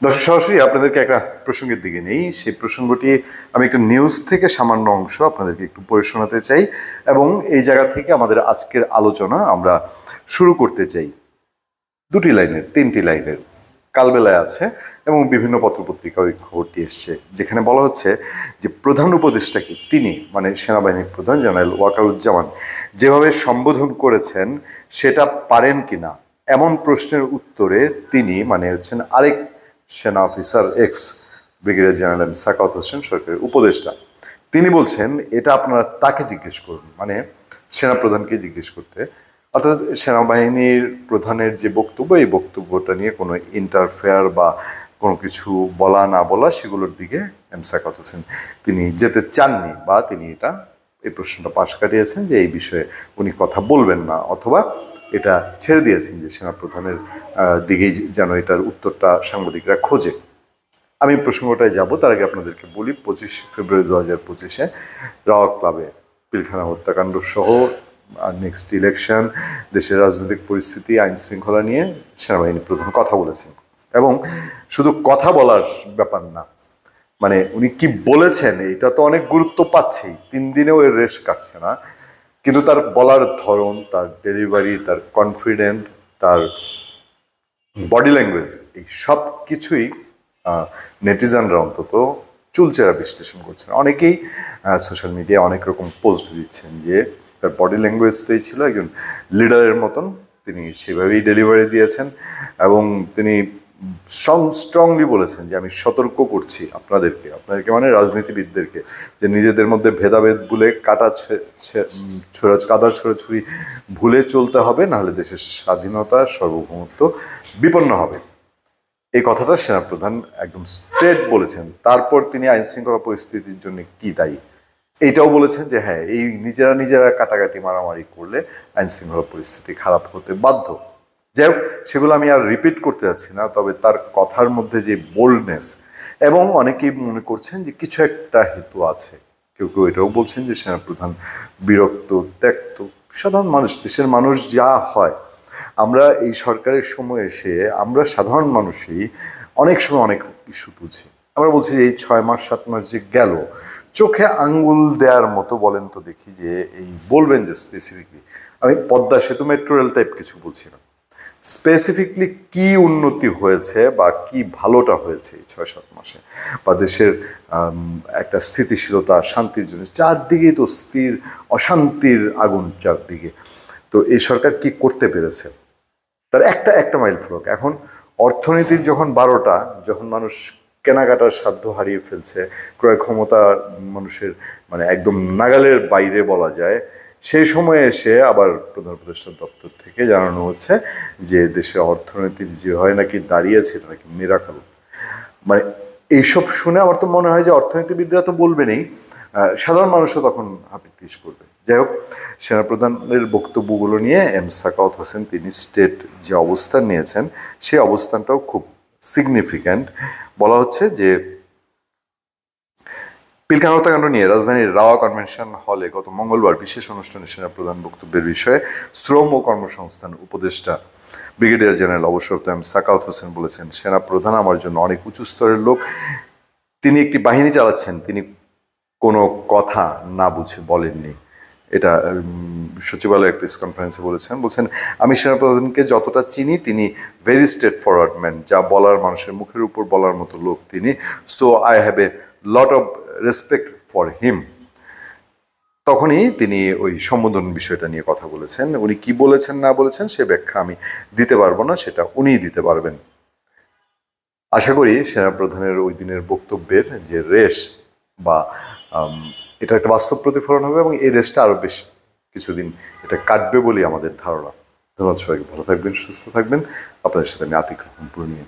দর্শক, সরাসরি আপনাদেরকে একটা প্রসঙ্গের দিকে নেই। সেই প্রসঙ্গটি আমি একটা নিউজ থেকে সামান্য অংশ আপনাদেরকে একটু পড়ে শোনাতে চাই এবং এই জায়গা থেকে আমাদের আজকের আলোচনা আমরা শুরু করতে চাই। তিনটি লাইনের কালবেলায় আছে এবং বিভিন্ন পত্রপত্রিকা ওই খবরটি এসছে, যেখানে বলা হচ্ছে যে প্রধান উপদেষ্টাকে তিনি মানে সেনাবাহিনীর প্রধান জেনারেল ওয়াকারুজ্জামান যেভাবে সম্বোধন করেছেন সেটা পারেন কিনা এমন প্রশ্নের উত্তরে তিনি মানে হচ্ছেন আরেক সেনা officer x brigadier general Sakhawat Hossain সরকারের উপদেষ্টা, তিনি বলছেন এটা আপনারা তাকে জিজ্ঞেস করুন, মানে সেনাপ্রধানকে জিজ্ঞেস করতে। অর্থাৎ সেনাবাহিনীর প্রধানের যে বক্তব্য, এই বক্তব্যটা নিয়ে কোনো ইন্টারফেয়ার বা কোনো কিছু বলা না বলা সেগুলোর দিকে সাখাওয়াত হোসেন তিনি যেতে চাননি, বা তিনি এই প্রশ্নটা পাশ কাটিয়েছেন যে এই বিষয়ে উনি কথা বলবেন না, অথবা এটা ছেড়ে দিয়েছেন যে সেনাপ্রধানের দিকেই যেন এটার উত্তরটা সাংবাদিকরা খোঁজে। আমি প্রসঙ্গটায় যাব, তার আগে আপনাদেরকে বলি 25 ফেব্রুয়ারি 2025 রাওয়া ক্লাবে পিলখানা হত্যাকাণ্ড সহ নেক্সট ইলেকশন, দেশের রাজনৈতিক পরিস্থিতি, আইন শৃঙ্খলা নিয়ে সেনাবাহিনী প্রধান কথা বলেছেন। এবং শুধু কথা বলার ব্যাপার না, মানে উনি কি বলেছেন এটা তো অনেক গুরুত্ব পাচ্ছেই, 3 দিনেও এর রেশ কাটছে না, কিন্তু তার বলার ধরন, তার ডেলিভারি, তার কনফিডেন্ট, তার বডি ল্যাঙ্গুয়েজ, এই সব কিছুই নেটিজানরা অন্তত চুলচেরা বিশ্লেষণ করছেন। অনেকেই সোশ্যাল মিডিয়ায় অনেক রকম পোস্ট দিচ্ছেন যে তার বডি ল্যাঙ্গুয়েজটাই ছিল একজন লিডারের মতন, তিনি সেভাবেই ডেলিভারি দিয়েছেন এবং তিনি স্ট্রংলি বলেছেন যে আমি সতর্ক করছি আপনাদেরকে মানে রাজনীতিবিদদেরকে, যে নিজেদের মধ্যে ভেদাভেদ ভুলে কাদা ছোড়াছুড়ি ভুলে চলতে হবে, নাহলে দেশের স্বাধীনতা সার্বভৌমত্ব বিপন্ন হবে। এই কথাটা সেনাপ্রধান একদম স্ট্রেট বলেছেন। তারপর তিনি আইন শৃঙ্খলা পরিস্থিতির জন্য কি দায়ী এইটাও বলেছেন যে হ্যাঁ, এই নিজেরা কাটাকাটি মারামারি করলে আইন শৃঙ্খলা পরিস্থিতি খারাপ হতে বাধ্য। যাই হোক, সেগুলো আমি আর রিপিট করতে যাচ্ছি না, তবে তার কথার মধ্যে যে বোল্ডনেস, এবং অনেকেই মনে করছেন যে কিছু একটা হেতু আছে, কেউ কেউ এটাও বলছেন যে সেনাপ্রধান বিরক্ত, ত্যক্ত। সাধারণ মানুষ, দেশের মানুষ যা হয়, আমরা এই সরকারের সময় এসে আমরা সাধারণ মানুষই অনেক সময় অনেক ইস্যু তুলছি। আমরা বলছি যে এই 6 মাস 7 মাস যে গেল, চোখে আঙ্গুল দেওয়ার মতো বলেন তো দেখি, যে এই বলবেন যে স্পেসিফিকলি, আমি পদ্মা সেতু মেট্রো রেল টাইপ কিছু বলছি না, স্পেসিফিকলি কি উন্নতি হয়েছে বা কি ভালোটা হয়েছে এই 6-7 মাসে, বা দেশের একটা স্থিতিশীলতা, শান্তির জন্য। চারদিকেই তো অশান্তির আগুন চারদিকে, তো এই সরকার কি করতে পেরেছে তার একটা মাইল ফলক। এখন অর্থনীতির যখন 12টা, যখন মানুষ কেনাকাটার সাধ্য হারিয়ে ফেলছে, ক্রয় ক্ষমতা মানুষের মানে একদম নাগালের বাইরে বলা যায়, সেই সময়ে এসে আবার প্রধান উপদেষ্টা দপ্তর থেকে জানানো হচ্ছে যে দেশে অর্থনীতির যে হয় নাকি দাঁড়িয়েছে এটা নাকি মিরাকল। মানে এইসব শুনে আমার তো মনে হয় যে অর্থনীতিবিদরা তো বলবেনই, সাধারণ মানুষও তখন হাপিত্তিশ করবে। যাই হোক, সেনাপ্রধানের বক্তব্যগুলো নিয়ে সাখাওয়াত হোসেন তিনি স্টেট যে অবস্থান নিয়েছেন, সেই অবস্থানটাও খুব সিগনিফিক্যান্ট। বলা হচ্ছে যে পিলখানা হত্যাকাণ্ড নিয়ে রাজধানীর রাওয়া কনভেনশন হলে গত মঙ্গলবার বিশেষ অনুষ্ঠানে সেনাপ্রধান বক্তব্যের বিষয়ে শ্রম ও কর্মসংস্থান উপদেষ্টা ব্রিগেডিয়ার জেনারেল অবসরপ্রাপ্ত সাখাওয়াত হোসেন বলেছেন, সেনাপ্রধান আমার জন্য অনেক উঁচু স্তরের লোক, তিনি একটি বাহিনী চালাচ্ছেন, তিনি কোনো কথা না বুঝে বলেননি। এটা সচিবালয় প্রেস কনফারেন্সে বলছেন আমি সেনাপ্রধানকে যতটা চিনি, তিনি ভেরি স্ট্রেট ফরওয়ার্ড ম্যান, যা বলার মানুষের মুখের উপর বলার মতো লোক তিনি, so I have a lot of respect for him. তখনই তিনি ওই সম্বোধন বিষয়টা নিয়ে কথা বলেছেন। উনি কি বলেছেন না বলেছেন সে ব্যাখ্যা আমি দিতে পারবো না, সেটা উনিই দিতে পারবেন। আশা করি সেনাপ্রধানের ওই দিনের বক্তব্যের যে রেশ বা এটা একটা বাস্তব প্রতিফলন হবে এবং এই রেশটা আরও বেশ কিছুদিন এটা কাটবে বলেই আমাদের ধারণা। ধন্যবাদ সবাইকে, ভালো থাকবেন, সুস্থ থাকবেন। আপনাদের সাথে আমি আতিক রহমান পূর্ণিয়া।